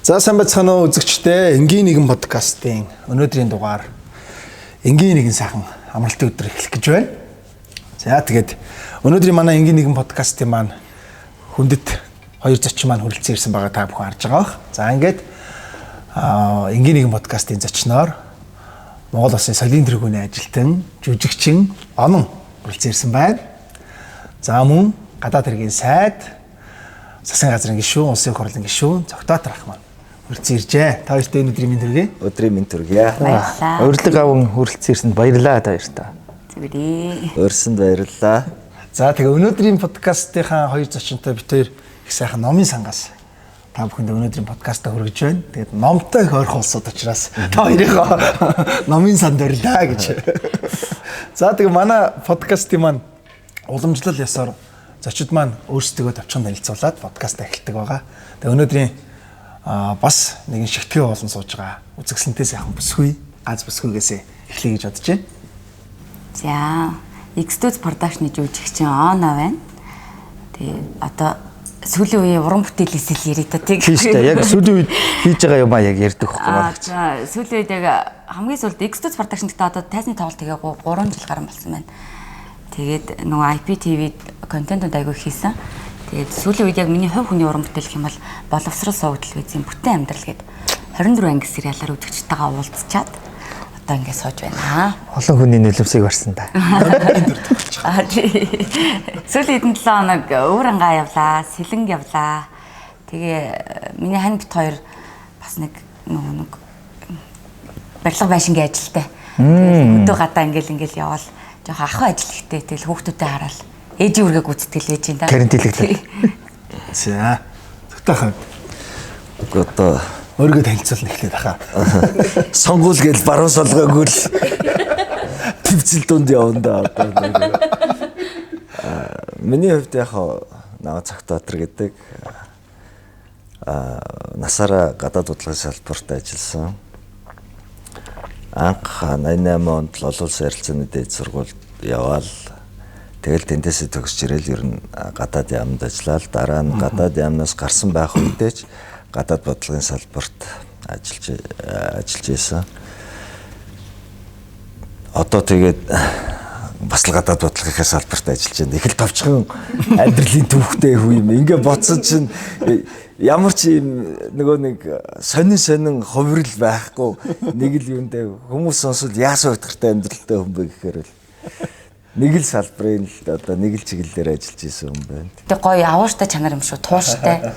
За сайн байцгаана уу үзэгчдээ. Энгийн нэгэн подкастын өнөөдрийн дугаар энгийн нэгэн сайхан амралтын өдөр эхлэх гэж байна. За тэгээд өнөөдрийн манай энгийн нэгэн подкастын маань хүндэт хоёр зочин маань хүрэлцэн ирсэн байгаа та бүхэн харж байгаа бах. За ингээд энгийн нэгэн подкастын зочноор Монгол Улсын соёлын тэргүүний ажилтан, жүжигчин Онон хүрэлцэн ирсэн байна. За мөн гадаад хэргийн сайд, засгийн газрын гишүүн, улсын их хурлын гишүүн Цогтоотор ах маань хүрэлцэн иржээ. Та хоёрт өнөөдрийн мэнд хүргэе. Өдрийн мэнд хүргэе. Баярлалаа. Урилга аван хүрэлцэн ирсэнд баярлалаа та хоёртаа. Зүгээрээ. Өрсөнд баярлалаа. За тэгээ өнөөдрийн подкастынхаа хоёр зочинтой бид хоёр их сайхан номын сангаас та бүхэнд өнөөдрийн подкастаа хүргэж байна. Тэгээд номтой их ойрхон улсууд учраас та хоёрынхоо номын санд барьлаа гэж. За тэгээ манай подкастын маань уламжлал ёсоор зочид маань өөрсдөө товчхон танилцуулаад подкаст эхэлдэг байгаа. Тэгээ өнөөдрийн бас нэгэн шигтгэн болон сууж байгаа үзэгсэлнтэй сайхан бүсгүй, аз бүсгүйгээсээ эхлэе гэж бодож байна. За, X2 production-ы жүжигчин Оно байна. Тэгээ одоо сүүлийн үеийн уран бүтээлээс л ярий та тийм шүү дээ. Яг сүүлийн үед хийж байгаа юм аа яг ярьдаг хөхгүй байна. За, сүүлийн үед яг хамгийн сүүлд X2 production гэдэг одоо тайзны тоглолт тэгээ 3 жил гарсан болсон байна. Тэгээд нөгөө IPTV контентууд айгүй хийсэн. Тэгээд сүүлийн үед яг миний хувь хүний уран бүтээл гэх юм бол боловсрол суугдал визийн бүтэн амьдрал гээд 24 анги сериалаар үзэгчтэйгээ уулзчаад одоо ингэ сууж байна. Олон хүний нөлөөсийг барьсан та. Сүүлийн хэдэн 7 хоног өвөр ангаа явлаа, сэлэнг явлаа. Тэгээ миний хань бит хоёр бас нэг барилга байшингийн ажилтай. Тэгээд өдөө гадаа ингээл явал жоохон ахуй ажил ихтэй тэгэл хүүхдүүдэд хараал ээжийн үргээ гүйцэтгэл ээж юм да. Карантинлэгдээ. За. Тэгтээ Одоо өөрийгөө танилцуулна эхлээд хаа. сонгуул гэж баруун солгоогүй л төвцөл дунд явна да одоо. Миний хувьд яг наваа Цогтоотор гэдэг насаараа гадаад удалгын салбарт ажилласан. Анх 88 онд л олон улсын харилцааны дээд сургуульд яваал тэгэл тэндээсээ төгсч ирээл ер нь гадаад яамд ажиллаад дараа нь гадаад яамнаас гарсан байх үедээ ч гадаад бодлогын салбарт ажиллаж байсан. Одоо тэгээд бас л гадаад бодлогын салбарт ажиллаж байна. Их л товчхон амьдралын төвхтэй хүү юм. Ингээ бодсон чинь ямар ч юм нөгөө нэг сонин хувирал байхгүй нэг л юундээ хүмүүс сонсвол яасан утгартай амьдралтай хүн бэ гэхээр л нэг л салбарын л одоо нэг л чиглэлээр ажиллаж исэн хүн байна. Тэг гоё авууштай чанар юм шүү, тууштай.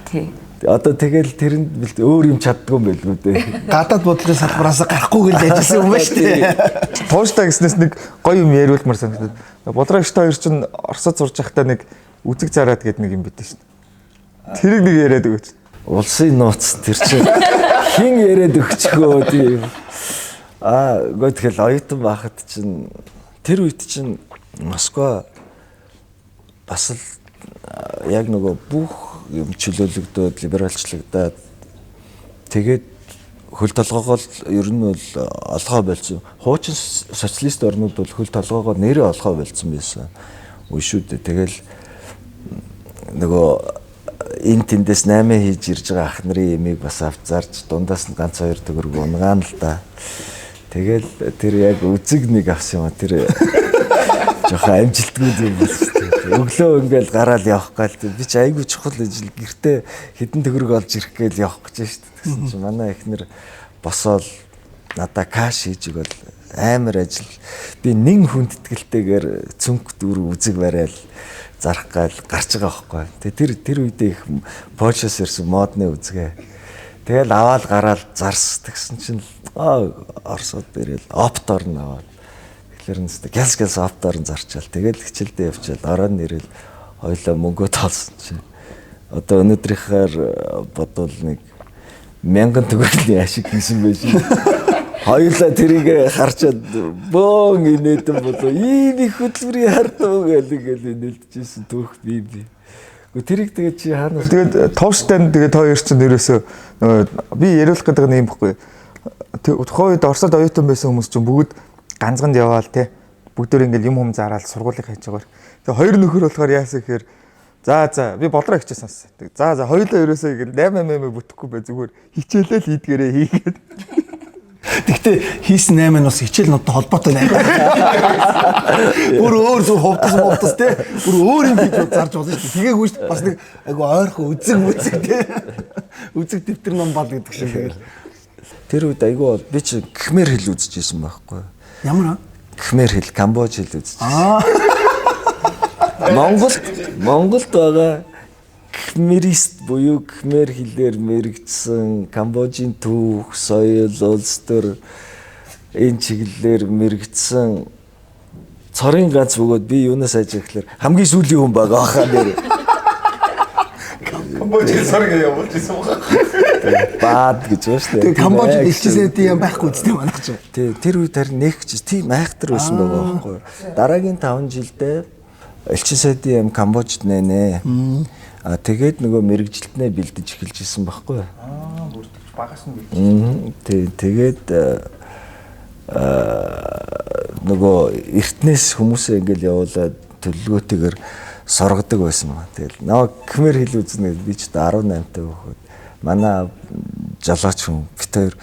Тий. Одоо тэгэл тэрэнд өөр юм чаддгүй юм байлгүй дээ. Гадаад бодлогын салбараас гарахгүй гэж ажилласан юм байна шүү дээ. Тууштай гэснээс нэг гоё юм яриулмар санагдаад. Болрогчтой хоёр чинь Оросод сурж байхдаа нэг үзэг зараад гэдэг нэг юм битэн шүү. Тэрийг нэг яриад өгөөч. Улсын нууц тэр чинь хин яриад өгчгөө тийм. Гоо тэгэл оюутан байхад чинь тэр үед чинь Москва бас л яг нөгөө бүх юм чөлөөлөгдөөд либералчлагдаад тэгээд хөл толгоогоо ер нь бол олгоо болсон. Хуучин социалист орнууд бол хөл толгоогоо нэрээ олгоо болсон байсан. Үгүй шүү дээ. Тэгэл нөгөө энэ тэндээс 8 хийж ирж байгаа ах нарын эмийг бас авч зарж дундаас нь ганц 2 төгрөг унгаан л да. Тэгэл тэр яг үзэг нэг авсан юм. Тэр жоохон амжилтгүй юм байна шүү дээ. Өглөө ингээл гараал явах гал би ч айгүй чухал ажил гэртээ хэдэн төгрөг олж ирэх гээл явах гэж шүү дээ. Тэгсэн чинь манай эхнэр босоод надаа каш хийж өгөөл амар ажил. Би нэн хүндэтгэлтэйгээр цүнх дүүр үзэг барайл зарах гал гарч байгаа байхгүй. Тэгээ тэр үедээ их Польшоос ирсэн модны үзгээ. Тэгэл аваал гараал зарс тэгсэн чинь Оросод ирэл оптор нь аваад тэгэхээр гялс оптор нь зарчаал. Тэгэл хичээлдээ явчаал ороод нэрэл хоёлоо мөнгөө тоолсон чинь одоо өнөөдрийнхээр бодвол нэг 1000 төгрөгийн ашиг хийсэн байж. Хоёулаа тэрийг харчаад бөөн инээдэн болоо ийм их хөдөлмөрийн хардуу гээл нэлдэжсэн түүх би. Гэхдээ тэрийг тэгээд чи хаана Тэгээд тууштай тэгээд хоёр чинь нэрээсөө би яриулах гэдэг нь юм баггүй. Тухайн үед Оросод оюутан байсан хүмүүс чинь бүгд ганцганд яваал те бүгдөө ингээл юм зараад сургуулийг хийж байгаа. Тэгээд хоёр нөхөр болохоор яасан гэхээр За би бодроо хичээ сонссон. За хоёулаа ерөөсөө ингэ 8 бүтэхгүй бай зүгээр хичээлээ л хийдгээрээ хийгээд. Гэхдээ хийсэн 8 нь бас хичээл ноттой холбоотой 8. Бүр өөр зөв хувцас те. Бүр өөр юм хийж зарж болно шүү дээ. Тэгээгүй шүү дээ. Бас нэг айгу ойрхон үзэг те. Үзэг дэвтэр ном бал гэдэг шиг тэгэл. Тэр үед айгу би чи Khmer хэл үзчихсэн байхгүй. Ямар аа? Khmer хэл, Камбож хэл үзчихсэн. Монголд байгаа Khmeрист буюу Khmer хэлээр мэрэгдсэн Камбожийн түүх, соёл, улс төр энэ чиглэлээр мэрэгдсэн цорын ганц бөгөөд би юунаас айж гэхэлэр хамгийн сүүлийн хүн байгаа хаа нэр. Камбожийн цорыг явуулж ирсэн байгаа. Баад гэж байна шүү дээ. Тэгээ Камбожид илчээсээ тийм байхгүй үстэй манайх ч. Тэр үед харин нэг ч тийм айхтар байсан байгаа байхгүй. Дараагийн 5 жилдээ элчин сайдын юм Камбожид нэнэ. Тэгээд нөгөө мэрэгжилтнээ бэлдэж эхэлж исэн байхгүй. Бүрдэж багаас нь бэлдэж. Тэгээд нөгөө эртнээс хүмүүсээ ингээл явуулаад төлөвлөгөөтэйгээр соргодог байсан ба. Тэгэл наваа Khmer хэл үзнэ би ч 18 таа хөхөд манай жалгаач хүн бит хоёр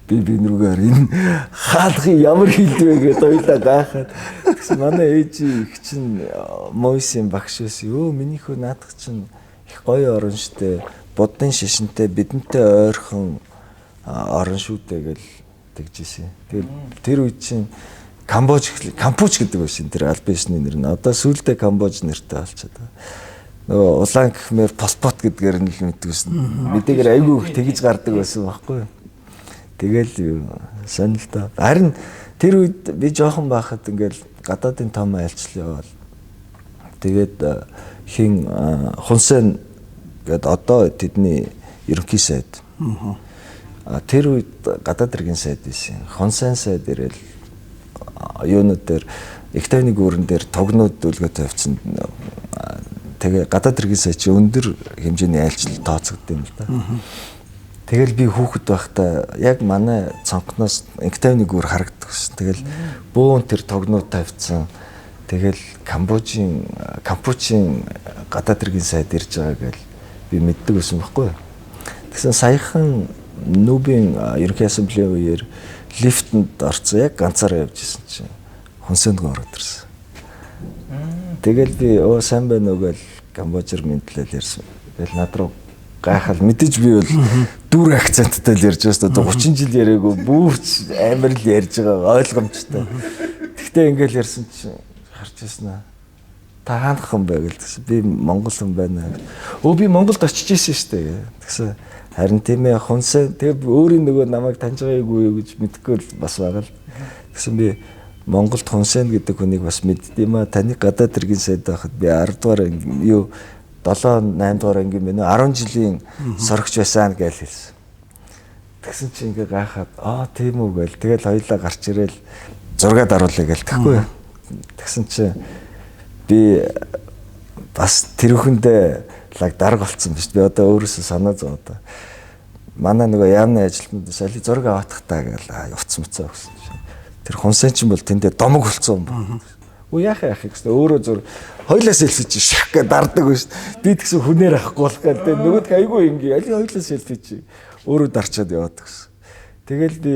би рүүгээр энэ хаалхын ямар хэл вэ гэдээ ойлаа гайхаад тэгсэн манай ээж их чинь Мойсийн багш байсан. Өө минийхөө наадах чинь их гоё орон штэ. Буддын шишинтэй бидэнтэй ойрхон орон шүү дээ гэл тэгжсэн. Тэгэл тэр үед чинь Камбож гэдэг байсан тэр альбисны нэр нь. Одоо сүүлдээ Камбож нэртэй болчиход байна. Нөгөө улаан Khmer Pol-Pot гэдгээр нь л мэддэгсэн. Мэдээгээр айгүй их тэгж гардаг байсан байхгүй юу? Тэгэл сонь л доо. Харин тэр үед би жоохон байхад ингээл гадаадын том айлчлал яваал. Тэгээд хин Хунсен гэдэг одоо тэдний ерөнхий сайд. Тэр үед гадаад иргэн сайд байсан. Хунсен сайд ирэл юунууд дээр их тайвны гүүрэн дээр тогнууд дүлгөө тавьчихсан. Тэгээ гадаад иргэн сайд чи өндөр хэмжээний айлчлал тооцогдсон юм л да. Тэгэл би хүүхэд байхдаа яг манай цонхноос их тайвны гүүр харагддаг гэсэн. Тэгэл бөөн тэр тогнууд тавьчихсан. Тэгэл Камбожийн гадаад иргэн сайд ирж байгаа гэж би мэддэг байсан байхгүй юу. Тэгсэн саяхан Нүүбийн ерөнхий ассамблеийн үеэр лифтэнд орцсон яг ганцаараа явж исэн чинь Хунсэнд ороод ирсэн. Тэгэл би сайн байна уу гэж Камбожээр мэдлэл ярьсан. Тэгэл над руу гайхал мэдээж би бол дүр акценттай л ярьж байгаа шүү дээ. 30 жил яриаггүй бүүрч амар л ярьж байгаа ойлгомжтой. Тэгтээ ингээл ярьсан чинь харж ирсэн аа. Та хаанах хүн бэ гэлсэн. Би Монгол хүн байна. Би Монголд очиж ирсэн шүү дээ. Тэгсэн харин тийм ээ Хунсен тэг өөрийн нөгөө намайг таньж байгаагүй юу гэж мэдгүй л бас байгаа л. Тэгсэн би Монголд Хунсен гэдэг хүнийг бас мэддэм аа. Таны гадаад иргэн сайд байхад би 10 дугаар юу 7 8 дугаар ангийн мэнэ 10 жилийн сорогч байсан гэж хэлсэн. Тэгсэн чи ингээ гайхаад тийм үү гээл. Тэгэл хоёлаа гарч ирээл зураг даруулъя гээл гэхгүй. Тэгсэн чи би бас тэр хүндээ лаг дарга болцсон биш. Би одоо өөрөөсөө санаа зовоод. Манай нөгөө яамны ажилтнууд соли зураг авахдахтаа гээл явцсан мэцээ өгсөн. Тэр Хунсен ч юм бол тэндээ домог болцсон юм. Яах гэсэн өөрөө зур хоёлаа селфи чи шах гэж дардаг биш. Би тэгсэн хүнээр авахгүй болох гэдэг. Нөгөөд айгүй ингээ аль хоёлаа селфи чи өөрөө дарчаад яваад гэсэн. Тэгэл би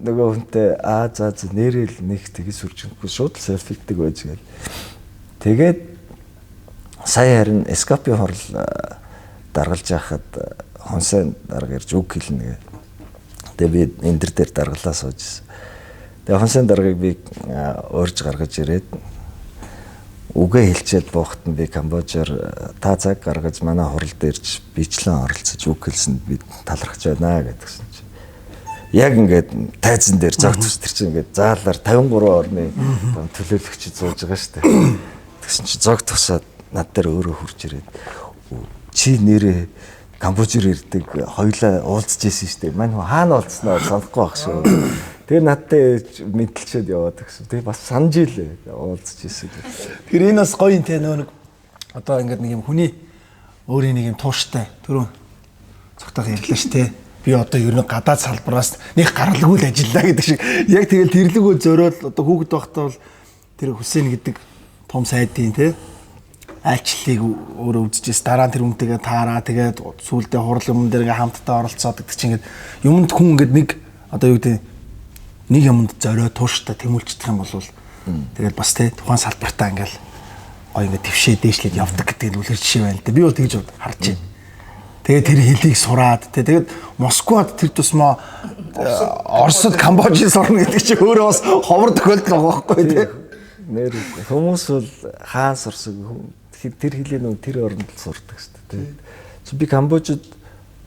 нөгөө хүнтэй за нэрэл нэг тэгж сүрчингүй шууд селфигдэг байж гээл. Тэгээд сая харин Escape хорл даргалж яхад Хунсен дарга ирж үг хэлнэ гэ. Тэгээ би эндэр дээр даргалаа сууж ирсэн. Тэгээ Хунсен даргыг би урьж гаргаж ирээд үгээ хэлчихэд буухт нь би Камбожоор та цаг гаргаж манай хуралд ирж бичлэн оролцож үг хэлсэнд би талархаж байна гэдгсэн чинь. Яг ингээд тайзан дээр зогт төс чинь ингээд заалаар 53 орны төлөөлөгч зууж байгаа шүү дээ. Тэгсэн чи зог тусаад над дээр өөрөө хурж ирээд чи нэрээ Камбожоор ирдэг хоёлаа уулзж ийсэн шүү дээ. Мань хаана уулзснаа санахгүй байх шүү. Тэгээ надтай мэдлчихэд яваад гэсэн. Тэгээ бас санаж илээ уулзж ийсэн. Тэр энэ бас гоё юм те нэг одоо ингээд нэг юм хүний өөрийн нэг юм тууштай түрүү цогтойх ярьлаа шүү те. Би одоо ер нь гадаад салбараас нэг гаргалгүй л ажиллаа гэдэг шиг. Яг тэгэл тэрлэгөө зориод одоо хүүхэд байхдаа бол тэр Хүсээн гэдэг том сайдын те айлчлалыг өөрөө үзчихээс дараа нь тэр хүнтэйгээ таараа тэгээд сүүлдээ хурал юм дээр ингээ хамтдаа оролцоод гэдэг чинь ингээд юмд хүн ингээд нэг одоо юу гэдэг нэг юмд зорио тууштай тэмүүлчихдэг юм бол тэгээд бас тэ тухайн салбартаа ингээл гоё ингээд твшээ дээшлээд явдаг гэдэг нь үлгэр жишээ байна л да. Би бол тэгж харж байна. Тэгээд тэр хэлийг сураад тэгээд Москвад тэр тусмаа Оросд Камбожид сурна гэдэг чинь өөрөө бас ховор тохиолдол байгаа байхгүй тий. Нэр хүмүүс бол хаан сурсаг тэр хэлийг нэг тэр оронд л сурдаг шүү дээ. Чи би Камбожид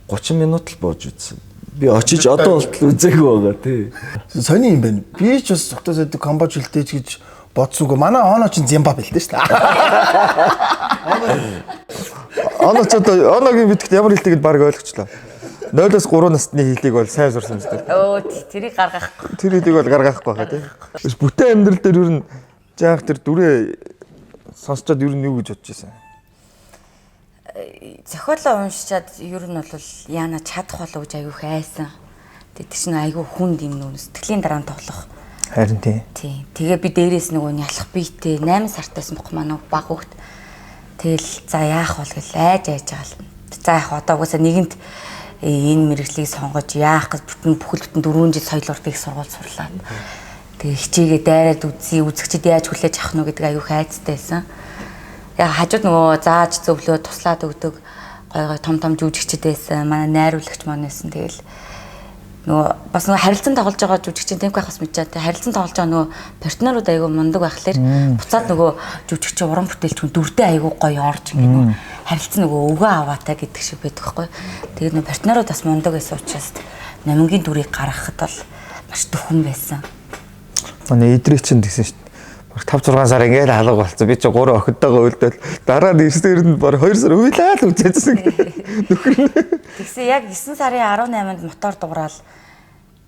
30 минут л бууж үзсэн. Би очиж одоо болтол үзээгүй байгаа тий. Сони юм байна. Би ч бас тогтоосод Камбож хэлтэй ч гэж бодсонгүй. Манай оноо ч Зимбабwe хэлтэй шүү дээ. Оноо ч одоо оногийн битгэд ямар хэлтэйг баг ойлгочлаа. 0-3 насны хэлийг бол сайн сурсан юм шүү дээ. Өө тэрийг гаргахгүй. Тэр хэлийг бол гаргахгүй хаа тий. Бүтэн амьдрал дээр ер нь жаах тэр дүрээ сонсчод ер нь юу гэж бодож байсан? Зохиолоо уншичаад ер нь бол яана чадах болов гэж айгүй хайсан. Тэгээд тэр чинь айгүй хүнд юм нүүн сэтгэлийн дараа нь тоглох. Харин тий. Тийм. Тэгээ би дээрээс нөгөө нялх биетэй 8 сартайсан бох манай баг хөвгт. Тэгэл за яах бол гэл айж байгаа л. За яах одоо угаасаа нэгэнт энэ мэрэгжлийг сонгож яах гэж бүхэл бүтэн 4 жил соёл урлагийг сургууль сурлаа. Тэгээ хичээгээ дайраад үзье үзэгчд яаж хүлээж авах нь гэдэг аюу хайцтай байсан. Яг хажууд нөгөө зааж зөвлөө туслаад өгдөг гой том жүжигчд байсан. Манай найруулагч маань байсан. Тэгэл нөгөө бас нөгөө харилцан тоглож байгаа жүжигчин тэмх байхаас мэдчихэд харилцан тоглож байгаа нөгөө партнерууд аюу мундаг байхлаар буцаад нөгөө жүжигчин уран бүтээлч хүн дүрдээ аюу гоё орж ингэ нөгөө харилцан нөгөө өвгөө аваатай гэдэг шиг байдаг хгүй. Тэгээд нөгөө партнерууд бас мундаг байсан учраас номингийн дүрийг гаргахад бол маш төхөн байсан. Манай эдрийг чинь тэгсэн шүү дээ. 5-6 сар ингээл халга болцсон. Би чи 3 охидтойгоо үлдээл дараа нь 9 сард нь баг 2 сар уйлаа л үзээсэн. Нөхөр нь. Тэгсэн яг 9 сарын 18-нд мотор дуурал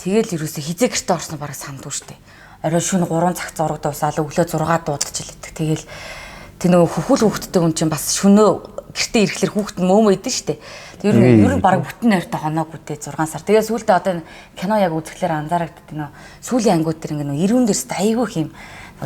тэгэл ерөөсө хизээ гэрте орсон бараг сандгүй штэ. Орой шөнө 3 цаг зураг дуусаал өглөө 6 дуудчихлээ. Тэгэл тэр нөгөө хөхүүл хүүхдтэй хүн чинь бас шөнөө гэрте ирэхлээр хүүхд нь мөөмөө идэв штэ. Ер нь бараг бүтэн нойртой хоноогүй дээ 6 сар. Тэгээ сүүлдээ одоо кино яг үзэхлээр анзаарагддаг нөө сүүлийн ангиуд дээр ингээ нөө ирүүн дээрс айгүй юм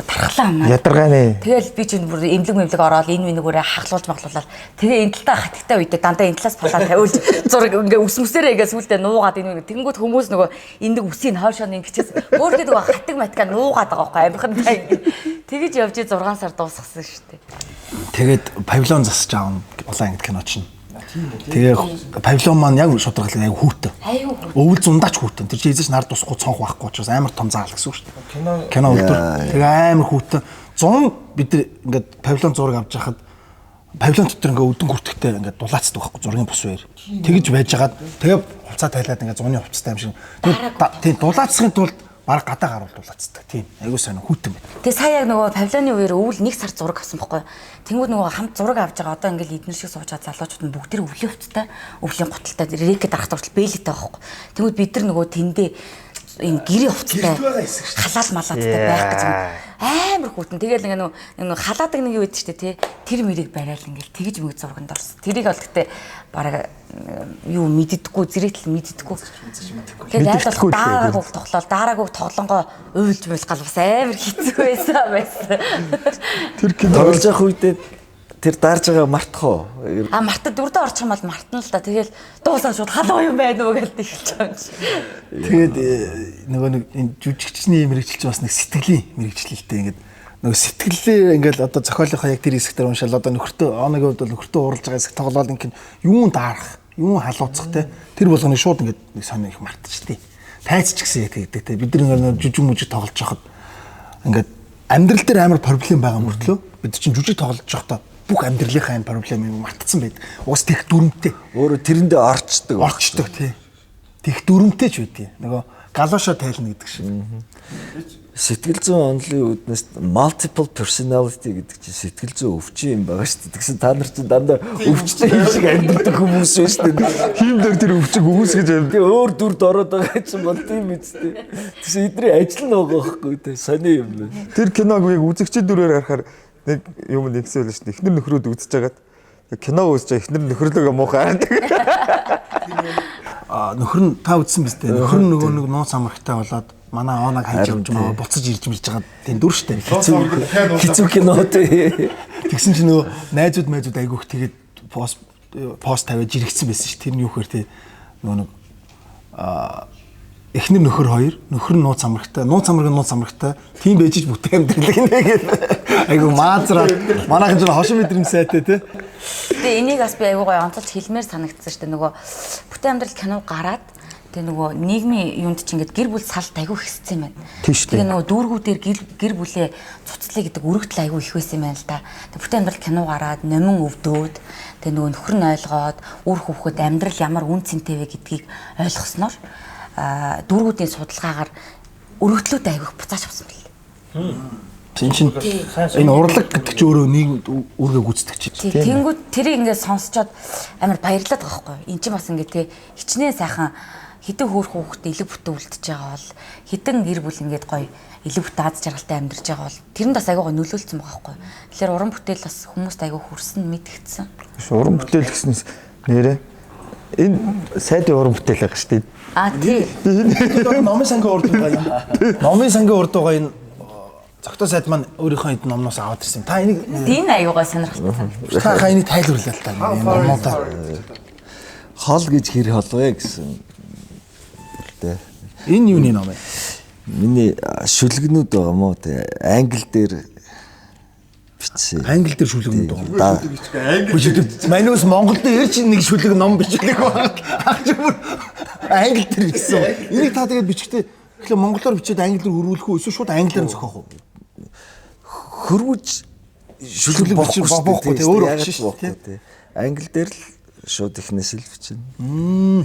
тархлаа маа. Ядаргааны. Тэгэл би чинь бүр эмлэг ороод энэ минийгээрээ хахлуулж маглуулаад тэгээ энэ талаа хатагтай үедээ дандаа энэ талаас болоод тавиулж зураг ингээ үсмүсээрээ ингээ сүултээ нуугаад энэ тэгэнгүүт хүмүүс нөгөө энийг үсийг хойшоо ингэчээс өөрөө нөгөө хатаг матка нуугаад байгаа байхгүй амирхан тэгэж явж 6 сар дуусгасан шүү дээ. Тэгээд павильон засаж аав улаан ангид кино чинь. Тэгээ павильон маань яг шударгалыг аяг хүүтэн. Өвөл зундаач хүүтэн. Тэр чинь эзэж нар тусахгүй цонх байхгүй учраас амар том заал гэсэн үг шүү дээ. Кино үлдэр. Тэгээ амар хүүтэн. 100 бид нар ингээд павильон зураг авч яхад павильон дотор ингээд өдөн хүртэхтэй ингээд дулаацдаг байхгүй зургийн бус бээр. Тэгэж байжгаад тэгээ хувцас тайлаад ингээд зуны хувцастай юм шиг. Тэгээ дулаацсахын тулд бараг гадаа гаруул дулаацдаг. Тийм. Айгуу сайн хүүтэн байт. Тэгээ сая яг нөгөө павильоны үеэр өвөл 1 сар зураг авсан байхгүй. Тэнгүүд нөгөө хамт зураг авч байгаа одоо ингээл эднэр шиг сууж байгаа залуучууд нь бүгд өвлийн хувцастай, өвлийн готалтай рэкет дарахт хүртэл бэлэтэй байхгүй. Тэнгүүд бид нар нөгөө тэндээ ийм гэрээ хувцастай халаал малаадтай байх гэж амар хүүтэн. Тэгээл нөгөө халаадаг нэг юу гэдэг чинь тий тэр мэрийг барайл ингээл тэгж мэг зурганд орсон. Тэрийг бол гэтээ бараг юу мэддэггүй зэрэгтэл мэддэггүй. Тэгээд айл бол даараагүй тоглоол тоглонгоо уйлж мэлгал бас амар хэцүү байсан. Тэр тоглож явах үедээ тэр даарж байгаа мартах уу? Мартад дүрдээ орчих юм бол мартна л да. Тэгэл дуусаа шууд халуун юм байна уу гэж хэлж байгаа юм шиг. Тэгээд нөгөө нэг энэ жүжигчний мэрэгчлч бас нэг сэтгэлийн мэрэгчлэлтэй ингээд нөгөө сэтгэлээ ингээл одоо зохиолынхоо яг тэр хэсгээр уншаал одоо нөхөртөө оногийн хувьд бол нөхөртөө уралж байгаа хэсэг тоглоал ингээм юун даарах, юун халууцах те тэр болгоны шууд ингээд нэг сонир их мартчих тий. Тайцч гэсэн яг гэдэг те бид нэг жүжиг мүжиг тоглож байхад ингээд амьдрал дээр амар проблем байгаа мөртлөө бид чинь жүжиг тоглож байхдаа бүх амьдралынхаа энэ проблемыг мартцсан байдаг. Уус тех дүрмтэй. Өөрөө тэрэндээ орчдөг тий. Тех дүрмтэй ч үгүй. Нөгөө галошо тайлна гэдэг шиг. Сэтгэл зүйн онолын үүднээс multiple personality гэдэг чинь сэтгэл зүйн өвчин юм байгаа шүү дээ. Тэгсэн та нар чинь дандаа өвчтэй юм шиг амьддаг хүмүүс байна шүү дээ. Хим дээр тэр өвчг үүсгэж амьд. Тэгээ өөр дүрд ороод байгаа чинь бол тийм үстэй. Тэгсэн эдний ажил нь байгаа байхгүй те сони юм байна. Тэр киног яг үзэгчд дүрээр харахаар нэг юм нэгсэн байлаа шүү дээ. Эхнэр нөхрөөд үзэж хагаад кино үзэж эхнэр нөхрөлөөгөө муухай хардаг. Нөхөр нь та үзсэн биз дээ. Нөхөр нь нөгөө нэг нууц амрагтай болоод манай оонаг хайж явж байгаа буцаж ирж мэрж байгаа тийм дүр штэ. Хэцүү кино тий. Тэгсэн чинь нөгөө найзууд айгүйх тэгээд пост тавиад жирэгцсэн байсан ш. Тэр нь юу гэхээр нөгөө эхнэр нөхөр хоёр, нөхөр нь нууц амрагтай, тийм бэжиж бүтээн амьдрал гэдэг. Айгуу маазраад манайхан ч хошин мэдрэмж сайтай те. Тэгээ энийг бас би айгуу гоё онцолж хэлмээр санагдсан шүү дээ. Нөгөө бүтээн амьдрал кино гараад тэгээ нөгөө нийгмийн юунд ч ингээд гэр бүл салт айгуу ихссэн юм байна. Тэгээ нөгөө дүүргүүдээр гэр бүлээ цуцлаа гэдэг өргөдөл айгуу их байсан юм байна л да. Тэгээ бүтээн амьдрал кино гараад номин өвдөөд тэгээ нөгөө нөхөр нь ойлгоод үр хөвгөд амьдрал ямар үн цэнтэй вэ гэдгийг ойлгосноор дүүргүүдийн судалгаагаар өргөдлүүд айгуух буцааж авсан бэл. Чинь энэ урлаг гэдэг чи өөрөө нийгэмд үүргээ гүйцэтгэж чинь. Тэнгүүд тэрийг ингээд сонсчоод амар баярлаад байгаа байхгүй. Эн чинь бас ингээд тий хичнээн сайхан хитэн хөөрх хүүхдээ элэг бүтэн үлдчихэж байгаа бол хитэн гэр бүл ингээд гоё элэг бүтэн аз жаргалтай амьдарч байгаа бол тэрэнд бас айгуугаа нөлөөлсөн байгаа байхгүй. Тэгэхээр уран бүтээл бас хүмүүст айгуу хүрсэн мэдгдсэн. Уран бүтээл гэснээс нэрээ энэ сайдын уран бүтээл байгаа шүү дээ. Тий. Номын сангийн урд байгаа юм. Номын сангийн урд байгаа энэ Зогтоо сайд маань өөрийнхөө эд номноос аваад ирсэн. Та энийг тийм аюугаа сонирхолтой санагдав. Та энийг тайлбарлаа л та энэ номнуудаа. Хол гэж хэр хол вэ гэсэн. Энэ юуны ном вэ? Миний шүлгэнүүд байгаа мó те англи дээр бичсэн. Англи дээр шүлгэнүүд байгаа. Манайс Монгол дээр ирж нэг шүлэг ном бичлэг байгаа. Англи дээр бичсэн. Энийг та тэгээд бичихтэй тэгэхээр монголоор бичээд англиар хөрвүүлэх үү эсвэл шууд англиар зохиох уу? Хөрвүүлж шүлэг бохгүй те өөр болчихсон шүү дээ. Англи дээр л шууд ихнээс л бичнэ.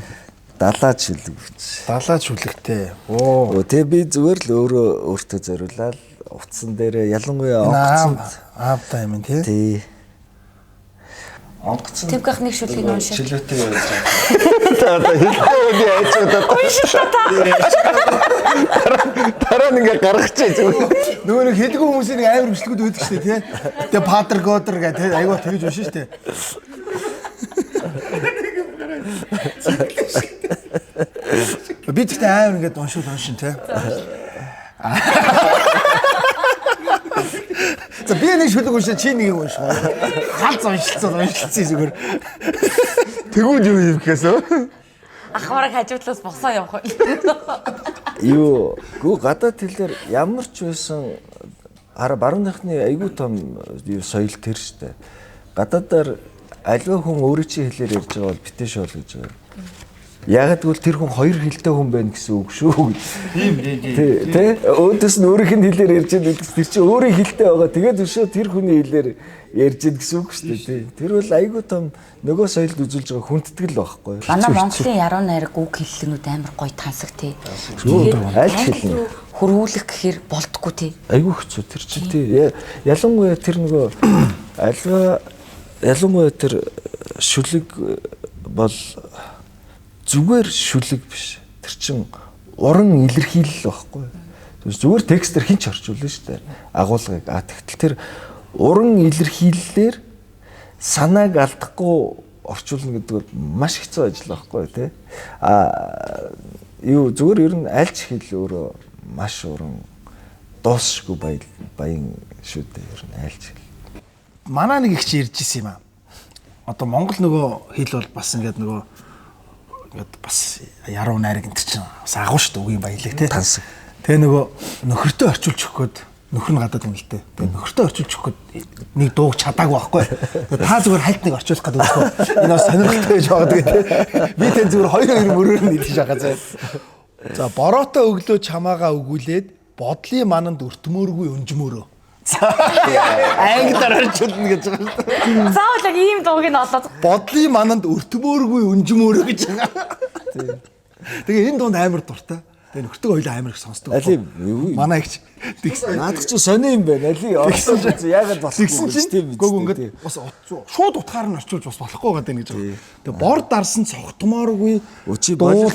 Далаад шүлэг бич. Далаад шүлэгтэй. Тэгээ би зүгээр л өөртөө зориулаад утсан дээр ялангуяа онгоцонд аавтай юм тий. Тий. Онгоцонд Тэвгэх нэг шүлгийг уншаа. чөлөөтэй байж байгаа. Дараа нь ингээ гаргачихъя зүгээр. Нөгөө нэг хэлгүй хүмүүсийн нэг амар бичлэгүүд үүдэх штэ тий. Тэгээ Патер Годер гэх тий айгаа тэгж уншин штэ. Би тэгтээ амар ингээд уншин тий. За би нэг шүлэг уншаа чи нэг унш. Ганц уншилцсан зүгээр. Тэгвэл юу юм гэхээсөө? Ахмарыг хажуудлаас босоо явах. Юу гоо гадаад хэлээр ямар ч байсан барууныхны айгүй том соёл тэр штэ. Гадаадаар аливаа хүн өөрөө чи хэлээр ярьж байгаа бол битэн шоол гэж байгаа. Яг тэгвэл тэр хүн хоёр хэлтэй хүн байна гэсэн үг шүү. Тийм. Тэ өөдөөс нь өөрийнх нь хэлээр ярьж байгаа гэдэг тэр чинь өөрийн хэлтэй байгаа. Тэгээд өшөө тэр хүний хэлээр ярьж байгаа гэсэн үг шүү дээ. Тэр бол айгүй том нөгөө соёлд үзүүлж байгаа хүндэтгэл байхгүй. Манай Монголын яруу найраг үг хэллэгнүүд амар гоё тансаг тий. Аль хэлнэ? Хөрвүүлэх гэхээр болдгоо тий. Айгүй хэцүү тэр чинь тий. Ялангуяа тэр нөгөө ялангуяа тэр шүлэг бол зүгээр шүлэг биш. Тэр чин уран илэрхийлэл байхгүй. Зүгээр текстээр хин ч орчуулна шүү дээ. Агуулгыг. Тэгтэл тэр уран илэрхийллээр санааг алдахгүй орчуулна гэдэг бол маш хэцүү ажил байхгүй тий. Юу зүгээр ер нь альч хэл өөрөө маш уран дуусшгүй баян шүү дээ ер нь альч хэл. Манай нэг их чи ирж исэн юм аа. Одоо Монгол нөгөө хэл бол бас ингээд нөгөө бас яруу найраг энэ чинь бас агуу шүү дээ үгийн баялаг тий. Тансаг. Тэгээ нөгөө нөхөртөө орчуулж өгөх гээд нөхөр нь гадаад юм л дээ. Тэгээ нөхөртөө орчуулж өгөх гээд нэг дууг чадаагүй байхгүй. Та зүгээр хальт нэг орчуулах гэдэг үү. Энэ бас сонирхолтой байж байгаа тэгээ тий. Би тэн зүгээр хоёр мөрөөр нь хэлж байгаа заа. За бороотой өглөө чамаагаа өгүүлээд бодлын мананд өртмөөргүй өнжмөөрөө. Англиар орчуулна гэж байгаа шүү дээ. Заавал яг ийм дууг нь олоод бодлын мананд өртмөөргүй өнжмөөрөө гэж байгаа. Тэгээ энэ дунд амар дуртай. Тэгээ нөхдөг хоёул амар их сонсдог. Манай ихч тэгсэн. Наадах чи сони юм байна. Али орсон гэж яагаад болохгүй гэж тийм биз. Гүг ингээд бас шууд утгаар нь орчуулж бас болохгүй гэдэг гэж байгаа. Тэгээ бор дарсан цогтмооргүй өчи болоо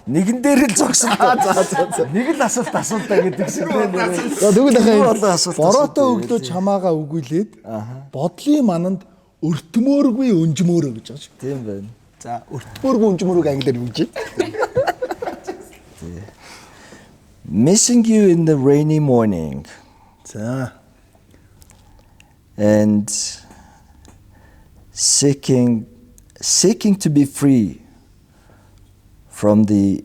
нэгэн дээр л зогсон. За. Нэг л асуултаа гэдэг шиг байна. За тэгвэл дахиад бороотой өглөө чамаагаа өгүүлээд бодлын мананд өртмөөргүй өнжмөөрөө гэж байгаа шүү. Тийм байна. За өртмөөргүй өнжмөөрөг англиар юу гэж? Missing you in the rainy morning. За. and seeking to be free from the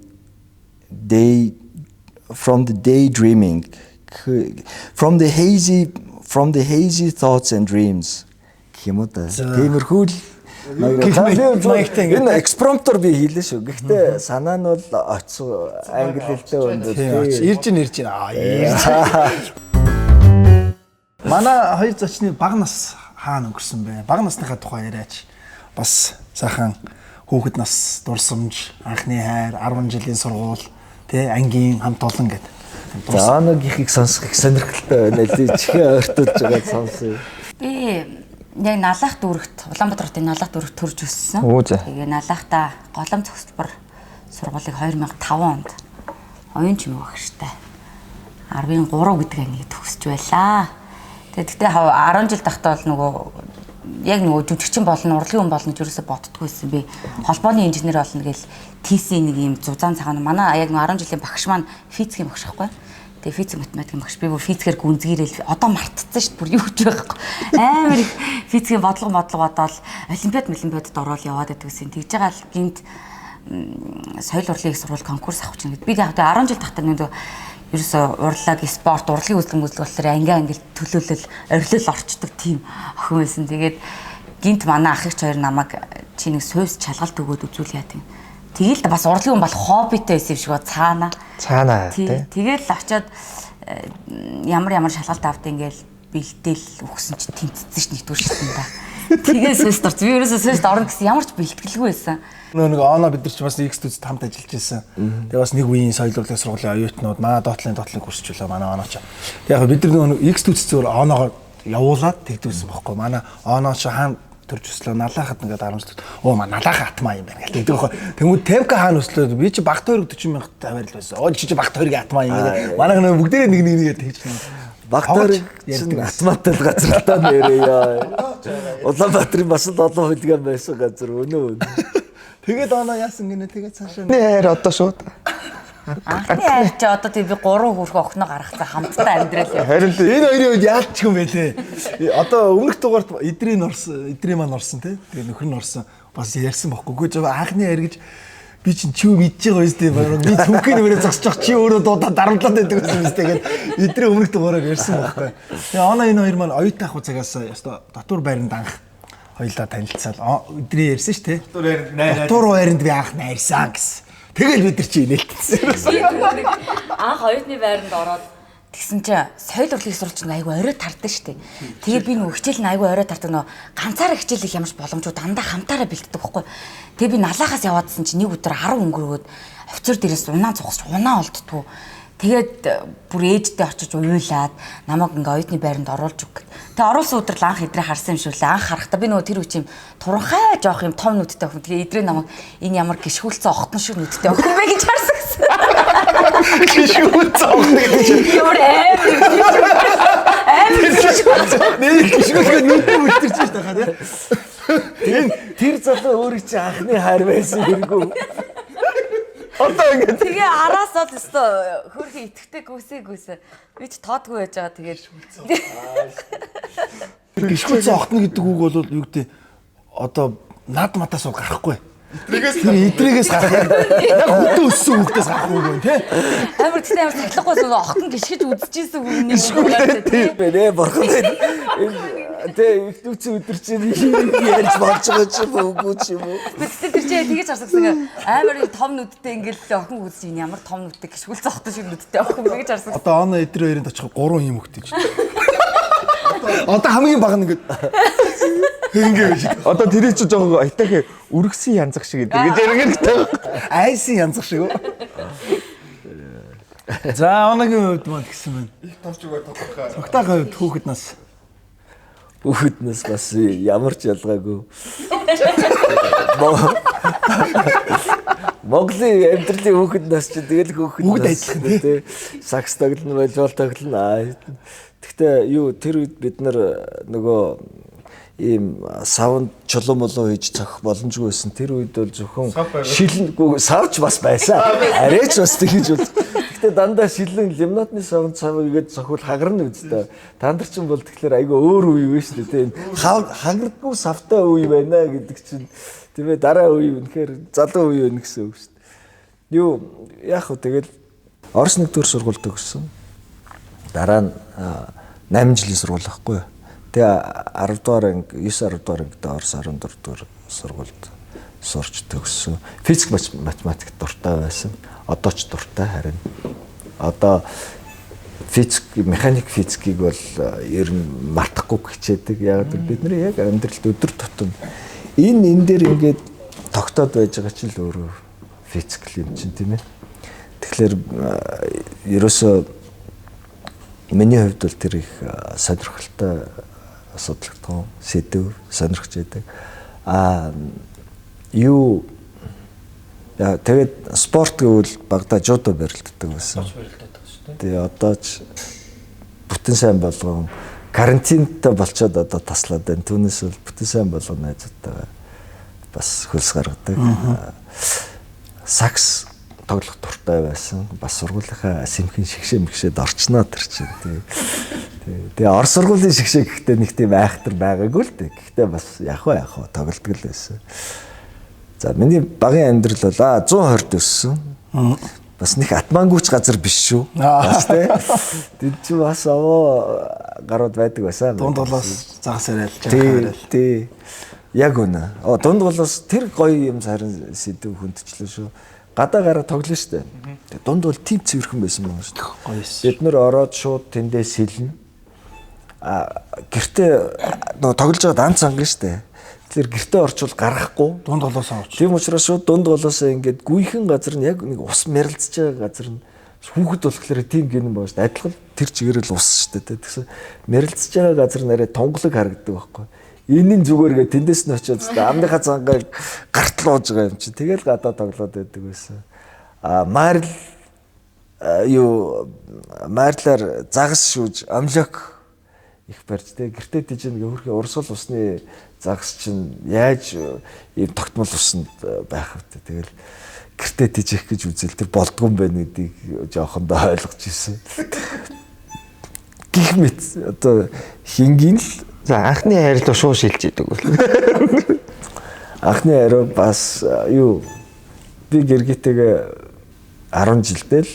daydreaming, from the hazy thoughts and dreams. Тиймэрхүү л энэ экспромтор би хийлээ шүү. Гэхдээ санаа нь бол оцсон англи хэлтэй өндөр. Ирж ийн. Манай хоёр зочны бага нас хаана өнгөрсөн бэ? Бага насныхаа тухай яриач. Бас сайхан хүүхэд нас, дурсамж, анхны хайр, 10 жилийн сургууль, тэ ангийн хамт олон гэдэг. За нэг ихийг сонсох их сонирхолтой байна л чихээ ойртуулж байгаа сонсъё. Би яг Налах дүүрэгт, Улаанбаатар хотын Налах дүүрэгт төрж өссөн. Тэгээ Налахта голом цогцлбор сургуулийг 2005 онд оюун чимээ багштай 10-ын 3 гэдэг ангид төгсөж байлаа. Тэгэхдээ 10 жил тахтаа бол нөгөө жүжигчин болно, урлагийн хүн болно гэж юусоо боддгоо байсан би. Холбооны инженер болно гэж TC нэг юм зузаан цагаан манай яг 10 жилийн багш маань физикийн багш байхгүй. Тэгээ физик математикийн багш би бүр физикээр гүнзгийрэл одоо мартцсан шүү дээ бүр юу ч байхгүй. Амар их физикийн бодлого бодоол олимпиадад ороод яваад байдаг гэсэн. Тэгж байгаа л гинт соёл урлагийн их сургууль конкурс авах чинь гэдэг. Би яг 10 жил тахтаа нэг ерөөсө урлаг, спорт, урлагийн үзлэг болохоор анги төлөөлөл, орилол орчдөг тийм охин байсан. Тэгээд гинт манай ах их хоёр намайг чи нэг сувс чалгалт өгөөд үзүүл яа тийм. Тэгэл бас урлагийн хүн бол хоббитэй байсан юм шиг ба цаана. Тий. Тэгэл очиод ямар шалгалт авд ингээл бэлдээл өгсөн чи тэнцсэн ш нэгдүгээр шилсэн да. Тэгээ сувс дорц. Би ерөөсө сувс орно гэсэн ямар ч бэлтгэлгүй байсан. Нэг оноо бид нар ч бас X-Studios хамт ажиллаж байсан. Тэгээ бас нэг үеийн соёл урлагийн сургуулийн оюутнууд манай доотлын хүрсчихлээ манай оноо ч. Тэгээ яг бид нар X-Studios зөвөр оноогоо явуулаад тэгдүүлсэн бохоггүй. Манай оноо ч хаана төрж өслөө налахад ингээд 10 жил. Манай налахаа атмаа юм байна гэл. Тэгдэг байхгүй. Тэнгүүд Темка хаана өслөө би чи багт 240,000 тавиар л байсан. Чи багт 2-гийн атмаа юм гэдэг. Манай бүгдээрээ нэг тэгж байна. Багтаар чинь атмаатай газар таа нэрээ яа. Улаанбаатарын бас л олон хөдгөн байсан газар өнөө. Тэгээд оноо яасан гинэ тэгээд цаашаа. Нэр одоо шууд. Анхны хайр чи одоо тий би 3 хүрэх охиноо гаргацаа хамтдаа амьдрал. Харин энэ хоёрын үед яалч юм бэ те. Одоо өмнөх дугаарт эдрийн маань орсон те. Тэгээд нөхөр нь орсон. Бас ярьсан бохгүй. Гэхдээ анхны хайр гэж би чинь чи мэдж байгаа юм зү. Би цүнхний нэрээ зогсож чи өөрөө дуудаа дарамтлаад байдаг гэсэн юм зү. Тэгээд эдрийн өмнөх дугаараар ярьсан бохгүй. Тэгээд оноо энэ хоёр маань оюутан ах цагаас ёстой дотор байранд анх хоёлаа танилцаад эдрийн ярьсан ш те. Дотор байранд би анх найрсан гэсэн. Тэгэл бид нар чи инээлтсэн. Анх оюутны байранд ороод тэгсэн чинь соёл урлагийн сурч айгу орой тардсан шүү дээ. Тэгээ би нөгөө хичээл нь айгу орой тардаг нөгөө ганцаараа хичээл их ямарч боломжгүй дандаа хамтаараа бэлддэг байхгүй. Тэгээ би налахаас яваадсэн чинь нэг өдөр 10 өнгөрөөд офицер дээрээс унаа цугсч унаа олддгоо. Тэгээд бүр ээжтэй очиж уйлаад намайг ингээ оюутны байранд оруулж өг. Тэгээ оруулсан өдөр л анх эдрээ харсан юм шүү лээ. Анх харахтаа би нөгөө тэр үчим туранхай жоох юм том нүдтэй охин. Тэгээ эдрээ намайг энэ ямар гიშгүүлцэн охтон шиг нүдтэй охин бэ гэж харсан гэсэн. Гიშгүүлцэн охин гэж. Ямар гიშгүүлцэн нүдтэй үлдэрч байгаа тийм. Тэр залуу өөрийн чинь анхны хайр байсан хэрэггүй. Одоо ингэ. Тэгээ араас бол өстой хөрхи итгэдэг гүсээ. Би ч тоодгүй байж байгаа тэгээд гიშгүүлцэн охтно гэдэг үг бол юу гэдэг одоо над матаас бол гарахгүй. Эдрээс гарах. Яг хөдөө өссөн хүүхдээс гарах үг юм тий. Амар тийм амар цахилахгүй зүйл охтон гიშгэж үзчихсэн үгний тийм нэ борхон. Тэ их нүцэн өдөр чинь ярьж болж байгаа ч юм уу ч юм уу. Тэгтээ тэр чинь тэгэж харсан гэсэн амар том нүдтэй ингээл охин үзсэн ямар том нүдтэй гიშгүүлцэн охтон шиг нүдтэй охин тэгэж харсан. Одоо оноо эдрээ хоёрын очих 3 юм хөхтэй чинь. Одоо хамгийн баг нь ингээд Одоо тэрий чи жоо айтах үргэсэн янзах шиг гэдэг. Гэж яригддаг. Айсын янзах шиг. За оногийн хувьд маань гэсэн байна. Их томч өгөө тодорхой. Цогтойгоо хувьд хүүхэд нас. Хүүхэднээс бас ямар ч ялгаагүй. Монголын амьдралын хүүхэд нас чинь тэгэл хүүхэд бүгд адилхан тий. Сакс тоглоно, волейбол тоглоно. Гэхдээ юу тэр үед бид нар нөгөө ийм савнд чулуу молоо хийж цохих боломжгүй байсан. Тэр үед бол зөвхөн шилэнгүй савч бас байсан. Арайч бас тэгж бол. Гэхдээ дандаа шилэн лимонадны савн цав игээд цохол хагарна үстэй. Та нар чинь бол тэгэхээр айгаа өөр үе вэ шүү дээ. Хагардгүй савтай үе байна гэдэг чинь тийм ээ дараа үе үнэхээр залуу үе байна гэсэн үг шүү дээ. Юу яах вэ тэгэл Орос нэгдүгээр сургуульд төгссөн. Дараа нь 8 жилийн сургууль байхгүй юу. Тэгээ 10 дугаар анги 9 10 дугаар ангид Орос 14 дугаар сургуульд сурч төгссөн. Физик математик дуртай байсан. Одоо ч дуртай харин. Одоо физик механик физикийг бол ер нь мартахгүй хичээдэг. Яг бидний яг амьдралд өдөр тутам энэ дээр ингээд тогтоод байж байгаа чинь л өөрөө физик юм чинь тийм ээ. Тэгэхээр ерөөсөө миний хувьд бол тэр их сонирхолтой асуудалтай сэдв сонирхож байдаг. Юу тэгээд спорт гэвэл багада жудо барилддаг байсан. Тэгээ одоо ч бүтэн сайн болгон карантинтай болчиход одоо таслаад байна. Түүнээс бол бүтэн сайн болгон найзуудтайгаа бас хөлс гаргадаг. Сакс тоглох дуртай байсан. Бас сургуулийнхаа сэмхэн шигшээ мэгшээд орчноо тэр чинь. Тэгээ Орос сургуулийн шигшээ гэхдээ нэг тийм айхтар байгаагүй л дээ. Гэхдээ бас яг тоглолтог л байсан. За миний багийн амьдрал бол 120-д өссөн. Бас нэг атмангүйч газар биш шүү. Бас тийм ч бас аваа гарууд байдаг байсан. Дунд голоос загас яриад тий. Яг үнэ. Дунд голоос тэр гоё юм харин сэдв хүндчлээ шүү. Гадаа гараа тоглоно штэ. Дунд бол тийм цэвэрхэн байсан мөн шүү. Гоё. Бид нэр ороод шууд тэндээ сэлнэ. Гэртээ тоглож байгаа дан цанга штэ. Тэр гэртээ орчвол гарахгүй дунд голоосоо орч. Тийм учраас шууд дунд голоосоо ингээд гүйхэн газар нь яг нэг ус мэрэлцэж байгаа газар нь хүүхэд болохоор тийм гинэн байгаа шүү дээ. Адилхан тэр чигээр л ус шүү дээ. Тэгсэн мэрэлцэж байгаа газар нараа тонглог харагддаг байхгүй. Энийн зүгээргээ тэндээс нь очиод шүү дээ. Амныхаа цангааг гартлууж байгаа юм чи. Тэгэл гадаа тоглоод байдаг байсан. Майрлаар загас шүүж амлок их барьж тэ гэртээ тийж нэг хөрхи урсгал усны загас чинь яаж ийм тогтмол усанд байх вэ? Тэгэл гэртээ тийжих гэж үзэл тэр болдгоо юм байна гэдгийг жоохондоо ойлгож ирсэн. Гэх мэт одоо хингийн л за анхны хайрлуу шууд шилж идэг бол. Анхны хайруу бас би гэргитэйгээ 10 жилдээ л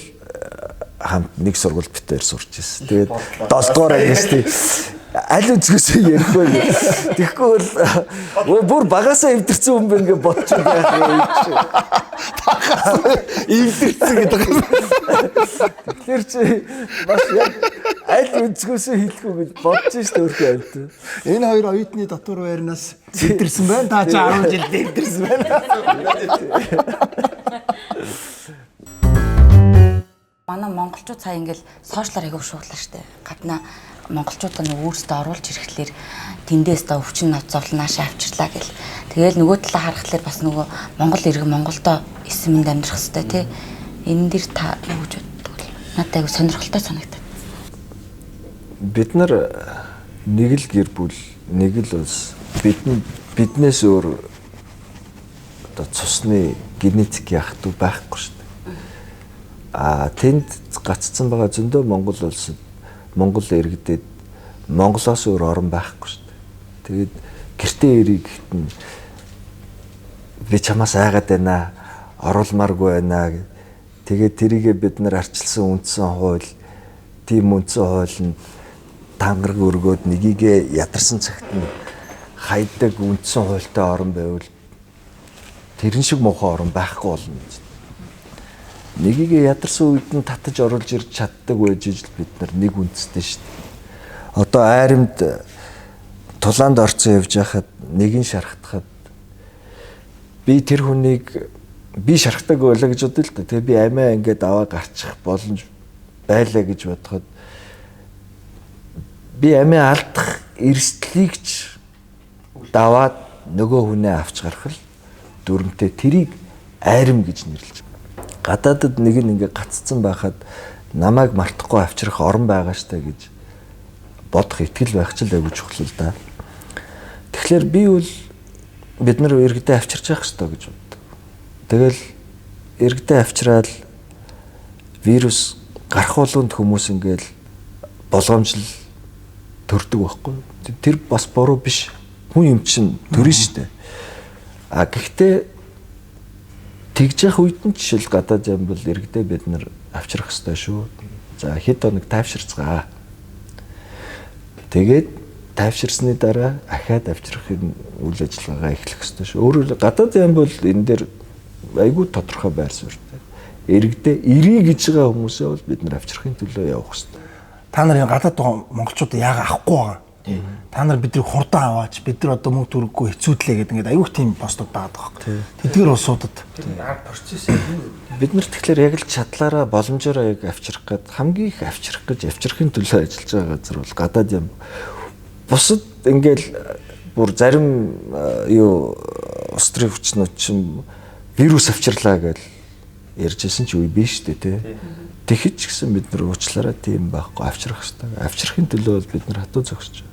хамт нэг сургууль битээр сурч ирсэн. Тэгээд 7 дугаар ангиас тий аль үзгөөсөө ярихгүй. Тэгэхгүй бол бүр багасаа эвдэрсэн хүн бэ ингээ бодчих байх юм чи. Багасаа эвдэрсэн гэдэг. Тэр чи бас яг аль үзгөөсөө хэлэхгүй гэж бодож штэ өөртөө амт. Энэ хоёр оюутны дотор байрнаас эвдэрсэн байна. Та чи 10 жилд эвдэрсэн байна. Манай монголчууд сая ингээл сошиалар аягүй шуудлаа штэ. Гаднаа монголчуудаа нэг өөрсдөө оруулж ирэхлээр тэндээс та өвчин ноцоолол наашаа авчирлаа гэл. Тэгээл нөгөө талаа харахад бас нөгөө монгол иргэн Монголдо эсэмэнд амьдрах хэвээр тий. Энэ дэр та юу гэж боддог вэ? Надад аягүй сонирхолтой санагдав. Бид нар нэг л гэр бүл, нэг л улс. Биднээс өөр одоо цусны генетик яхтуу байхгүй шүү дээ. Тэнд гаццсан байгаа зөндөө Монгол улсад Монгол иргэдэд Монголоос өөр орон байхгүй шүү дээ. Тэгээд гэртээ ирэх гэхэд би чамаас айгаад байна, оруулмааргүй байна гэх. Тэгээд тэрийгээ бид нар арчилсан үндсэн хууль, тийм үндсэн хуулинд тангараг өргөөд нёгийгээ ядарсан цагт нь хайдаг үндсэн хуультай орон байвал тэрэн шиг муухай орон байхгүй болно. Нёгийгээ ядарсан үед нь татаж оруулж ирж чаддаг байж ижил бид нар нэг үндэстэй шүү дээ. Одоо айрамд тулаанд орцсон явж байхад нэгэн шархтахад би тэр хүнийг би шархтаг байлаа гэж бодъё л да. Тэгээ би амиа ингээд аваа гарчих боломж байлаа гэж бодоход би амиа алдах эрсдлийг ч даваад нөгөө хүнээ авч гарах л дүрмтэй тэрийг айрам гэж нэрлэж. Гадаадд нэг нь ингээ гаццсан байхад намайг мартахгүй авчрах орон байгаа штэ гэж бодох итгэл байх ч л айгүй чухал л да. Тэгэхээр би бол бид нар иргэдээ авчирч явах хэрэгтэй гэж боддог. Тэгэл иргэдээ авчраад вирус гарах болгонд хүмүүс ингээл болгоомжл төрдөг байхгүй. Тэр бас буруу биш. Хүн юм чинь төрөн штэ. А гэхдээ тэгж явах үед нь жишээл гадаад юм бол иргэдээ бид нар авчрах хэрэгтэй шүү. За хэд хоног тайвширцгаа. Тэгээд тайвширсны дараа ахаад авчрахын үйл ажиллагаагаа эхлэх хэрэгтэй шүү. Өөрөөр гадаад юм бол энэ дээр айгүй тодорхой байр суурьтай. Иргэдээ ирий гэж байгаа хүмүүсээ бол бид нар авчрахын төлөө явах хэрэгтэй. Та нар энэ гадаад монголчууд яага авахгүй байгаа. Та нар бидний хурдан аваач, бид нар одоо мөнгө төрөггүй хэцүүдлээ гэдэг ингээд аюух тийм постууд байгаа байхгүй. Тэдгээр улсуудад бид нар тэгэхээр яг л чадлаараа боломжоор яг авчрах гээд хамгийн их авчрахын төлөө ажиллаж байгаа газар бол гадаад юм. Бусад ингээл бүр зарим устрын хүчнүүд чинь вирус авчирлаа гэж ярьжсэн ч үе биш үү те. Тэгэхэд ч гэсэн бид нар уучлаарай тийм байхгүй авчрах хэрэгтэй. Авчрахын төлөө бид нар хатуу зогсож байна.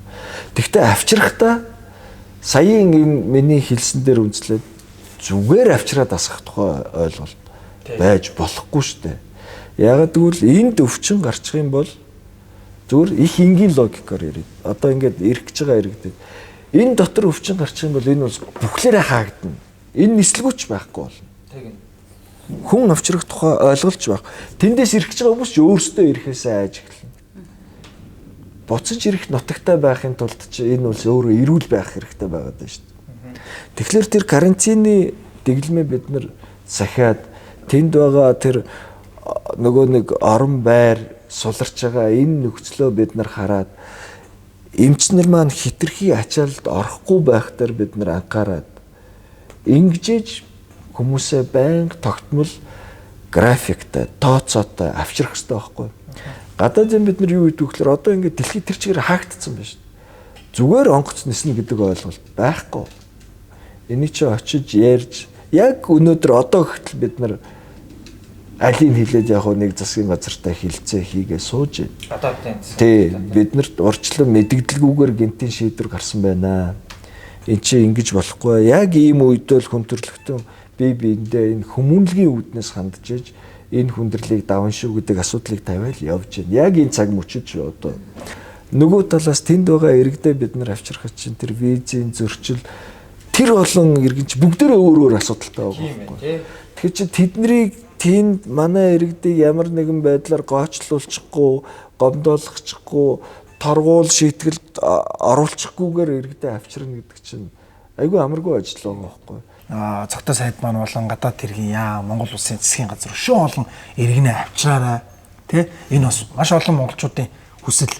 Тэгэхдээ авчрахтаа саяын энэ миний хэлсэн дээр үндэслээд зүгээр авчраад асах тухай ойлголт байж болохгүй шүү дээ. Ягаад гэвэл энд өвчин гарчих юм бол зүгээр их энгийн логикоор ярив. Одоо ингээд ирэх гэж байгаа иргэдэд энэ дотор өвчин гарчих юм бол энэ бол бүхлээрээ хаагдана. Энэ нислэгүүч байхгүй болно. Хүн авчрах тухай ойлголж байх. Тэндээс ирэх гэж байгаа хүмүүс ч өөрсдөө ирэхээсээ айж эхэлнэ. Буцаж ирэх нутагтай байхын тулд ч энэ улс өөрөө эрүүл байх хэрэгтэй байгаад байна шүү дээ. Тэгэхээр тэр карантины дэглэмээ бид нар сахиад тэнд байгаа тэр нөгөө нэг орон байр суларч байгаа энэ нөхцлөө бид нар хараад эмчнэр маань хитрхи ачаалд орохгүй байх дээр бид нар анхаарад ингэжээж хүмүүсээ байнга тогтмол графиктай, тооцоотой авчрах хэрэгтэй байхгүй. Гадаад зам бид нар юу гэдэг вэ гэхээр одоо ингээд дэлхийд тэр чигээр хаагдсан байна шүү дээ. Зүгээр онгоц ниснэ гэдэг ойлголт байхгүй. Эний чи очиж ярьж яг өнөөдөр одоо гэтэл бид нар алийг хилээд яг нэг засгийн газартай хилцээ хийгээ сууж байна. Гадаадын тий, биднэрт урьдчилан мэдгдэлгүйгээр гинтийн шийдвэр гарсан байна. Энд чи ингэж болохгүй. Яг ийм үед л хүн төрөлхтөн биендээ энэ хүмүүнлэгийн үүднээс хандж иж энэ хүндрэлийг даван шүү гэдэг асуудлыг тавиал явж байна. Яг энэ цаг мөчид одоо нөгөө талаас тэнд байгаа иргэдээ бид нар авчрах чинь тэр визийн зөрчил тэр олон иргэнч бүгдээрээ өөр өөр асуудалтай байгаа. Тэгэхээр чи тэднийг тэнд манай иргэдийг ямар нэгэн байдлаар гоочлуулчихгүй, гомдоолгочихгүй, торгуул шийтгэлд оруулчихгүйгээр иргэдээ авчрна гэдэг чинь айгүй амаргүй ажил байгаа байхгүй. Цогтой сайд маань болон гадаад хэргийн Монгол улсын засгийн газар өшөө олон иргэнэ авчраарай. Тэ энэ бас маш олон монголчуудын хүсэл.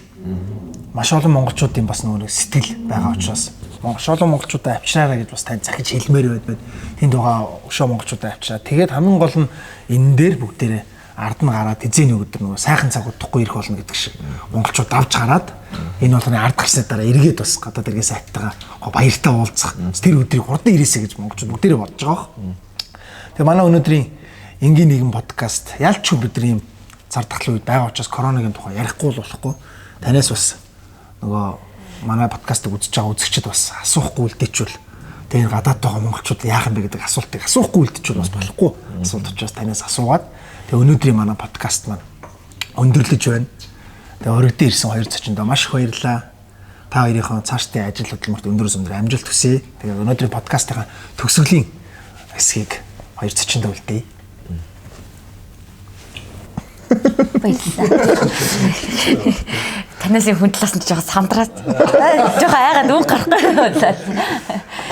Маш олон монголчуудын бас нөгөө сэтгэл байгаа учраас маш олон монголчуудаа авчраарай гэж бас тань захиж хэлмээр байд. Тэнд байгаа өшөө монголчуудаа авчраа. Тэгээд хамгийн гол нь энэ дээр бүгдээрээ ард нь гараад эзэн өдөр нөгөө сайхан цаг удахгүй ирэх болно гэдэг шиг монголчууд авч гараад энэ болгоны ард гарсны дараа эргээд бас гадаад иргээс айтайгаа баяртай уулзах тэр өдрийг хурдан ирээсэй гэж монголчууд бүгдээрээ бодож байгаа. Тэгээ манай өнөөдрийн энгийн нийгэм подкаст ялчгүй бидний юм цар тахлын үед байгаа учраас коронавигийн тухай ярихгүй л болохгүй. Танаас бас нөгөө манай подкастыг үзэж байгаа үзэгчид бас асуухгүй үлдээчүүл. Тэгээ гадаад байгаа монголчууд яах юм бэ гэдэг асуултыг асуухгүй үлдээчүүл бас болохгүй. Асуулт учраас танаас асуугаад тэгээ өнөөдрийн манай подкаст маань өндөрлөж байна. Тэгээ өргөдөө ирсэн хоёр зочиндоо маш их баярлалаа. Та хоёрын цаашдын ажил хөдөлмөрт өндөр амжилт хүсье. Тэгээ өнөөдрийн подкастын төгсгөлийн хэсгийг хоёр зочиндоо үлдээе. Баярлалаа. Танаас хүн талаас нь жоохон сандраад жоохон айгаад үг гарахгүй боллоо.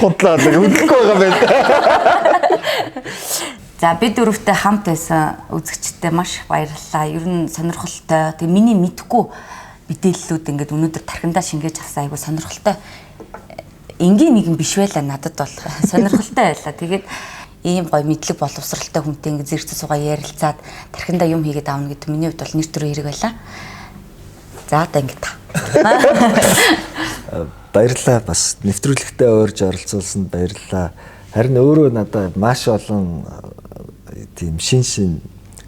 Худлаа үлдэхгүй байгаа байна. За бид дөрөвтэй хамт байсан үзэгчдэд маш их баярлалаа. Ер нь сонирхолтой. Тэгээ миний мэдхгүй мэдээллүүд ингээд өнөөдөр тархиндаа шингээж авсан айгу сонирхолтой. Энгийн нэгэн биш байлаа надад бол сонирхолтой байлаа. Тэгээд ийм гой мэдлэг боловсралтай хүнтэй ингээд зэрэгцээ суугаа ярилцаад тархиндаа юм хийгээд аавна гэдэг миний хувьд бол нэр төрөө хэрэг байлаа. За одоо ингээд та. Баярлалаа. Бас нэвтрүүлэгтээ өөрж оролцуулсанд баярлалаа. Харин өөрөө надад маш олон тийм шин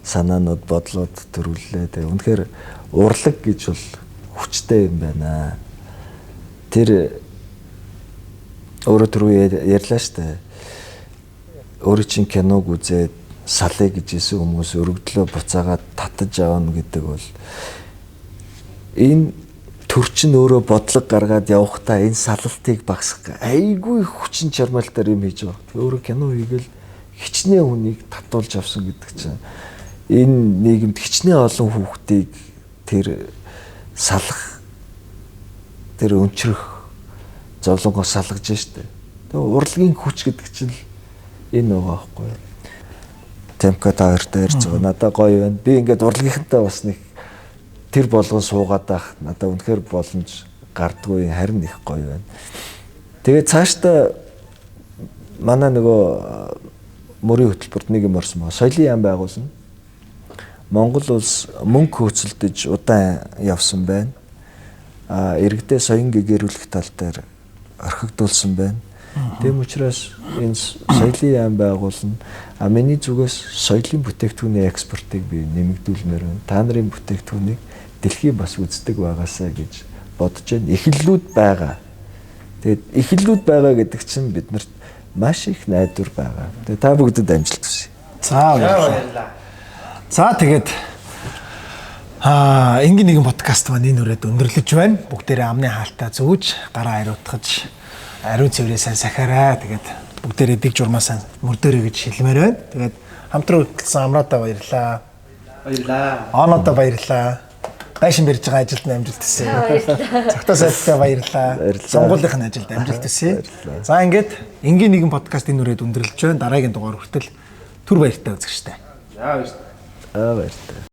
санаанууд бодлоод төрүүллээ. Тэгээ үнэхээр урлаг гэж бол хүчтэй юм байна. Тэр өөрөө түрүү ярьлаа штэ. Өөрөө чинь киног үзээд салъя гэж исэн хүмүүс өргөдлөө буцаагаад татаж авна гэдэг бол энэ төр чинь өөрөө бодлого гаргаад явахдаа энэ салалтыг багасгах айгүй хүчин чармайлтаар юм хийж байгаа. Өөрөө кино хийгээл хичнээн хүнийг татуулж авсан гэдэг чинь энэ нийгэмд хичнээн олон хүүхдийг тэр салах тэр өнчрөх зовлонгоо салгаж штэ. Тэгээ урлагийн хүч гэдэг чинь энэ байгаа байхгүй юу? Темка таартай ярьж байгаа. Надаа гоё байна. Би ингээд урлагийнхантай бас нэг тэр болгон суугаад байх надаа үнэхээр боломж гардгүй харин их гоё байна. Тэгээд цаашдаа манай нөгөө мөрийн хөтөлбөрт нэг юм орсон ба соёлын яам байгуулна. Монгол улс мөнгө хөөцөлдөж удаан явсан байна. Иргэдээ соён гэгэрүүлэх тал дээр орхигдуулсан байна. Тэм учраас энэ соёлын яам байгуулна. Миний зүгээс соёлын бүтээгдэхүүний экспортыг би нэмэгдүүлмээр байна. Та нарын бүтээгдэхүүнийг дэлхий бас үздэг байгаасаа гэж бодож байна. Эхлэлүүд байгаа. Тэгээд эхлэлүүд байгаа гэдэг чинь биднэрт маш их найдвар байгаа. Тэгээд та бүгдэд амжилт хүсье. За баярлалаа. За тэгээд энгийн нэгэн подкаст маань энэ үрээд өндөрлөж байна. Бүгдээрээ амны хаалтаа зөөж, гараа хариутгаж, ариун цэврээ сайн сахиараа. Тэгээд бүгдээрээ дэг журмаасаа мөрдөрөө гэж хэлмээр байна. Тэгээд хамтран хөтлсөн амраадаа баярлалаа. Баярлалаа. Оноодоо баярлалаа. Гайшин барьж байгаа ажилд амжилт хүсье. Цагтаа сайттай баярлалаа. Сонгуулийнхын ажилд амжилт хүсье. За ингээд энгийн нэгэн подкаст энэ үрээд өндөрлөж байна. Дараагийн дугаар хүртэл түр баяртай үзэгчтэй. За баярлалаа. Баярлалаа.